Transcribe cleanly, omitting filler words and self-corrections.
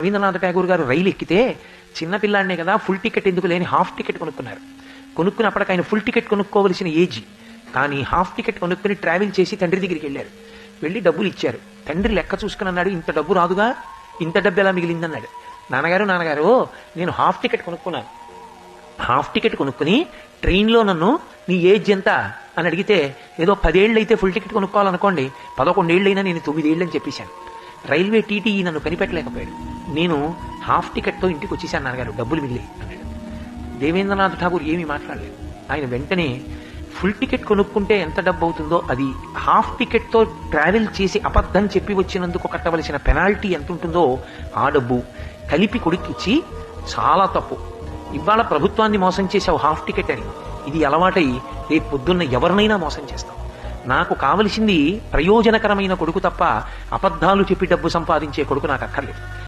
రవీంద్రనాథ్ ఠాగూర్ గారు రైలు ఎక్కితే చిన్నపిల్లాడినే కదా ఫుల్ టికెట్ ఎందుకు లేని హాఫ్ టికెట్ కొనుక్కున్నారు. కొనుక్కున్నప్పటికి ఆయన ఫుల్ టికెట్ కొనుక్కోవలసిన ఏజ్, కానీ హాఫ్ టికెట్ కొనుక్కుని ట్రావెల్ చేసి తండ్రి దగ్గరికి వెళ్ళారు. వెళ్ళి డబ్బులు ఇచ్చారు. తండ్రి లెక్క చూసుకుని అన్నాడు, ఇంత డబ్బు రాదుగా, ఇంత డబ్బు ఎలా మిగిలిందన్నాడు. నాన్నగారు నేను హాఫ్ టికెట్ కొనుక్కున్నాను. హాఫ్ టికెట్ కొనుక్కుని ట్రైన్లో నన్ను నీ ఏజ్ ఎంత అని అడిగితే, ఏదో 10 ఏళ్ళు అయితే ఫుల్ టికెట్ కొనుక్కోవాలనుకోండి, 11 ఏళ్ళైనా నేను 9 ఏళ్ళు అని చెప్పేశాను. రైల్వే టీటీఈ నన్ను కనిపెట్టలేకపోయాడు. నేను హాఫ్ టికెట్తో ఇంటికి వచ్చేసాను నాన్నగారు, డబ్బులు మిగిలి అన్నాడు. దేవేంద్రనాథ్ ఠాగూర్ ఏమీ మాట్లాడలేదు. ఆయన వెంటనే ఫుల్ టికెట్ కొనుక్కుంటే ఎంత డబ్బు అవుతుందో అది హాఫ్ టికెట్తో ట్రావెల్ చేసి అబద్ధం చెప్పి వచ్చినందుకు కట్టవలసిన పెనాల్టీ ఎంత ఉంటుందో ఆ డబ్బు కలిపి కొడుకిచ్చి, చాలా తప్పు, ఇవాళ ప్రభుత్వాన్ని మోసం చేసావు హాఫ్ టికెట్ అని, ఇది అలవాటై రేపు పొద్దున్న ఎవరినైనా మోసం చేస్తావు. నాకు కావలసింది ప్రయోజనకరమైన కొడుకు తప్ప అబద్ధాలు చెప్పి డబ్బు సంపాదించే కొడుకు నాకు అక్కర్లేదు.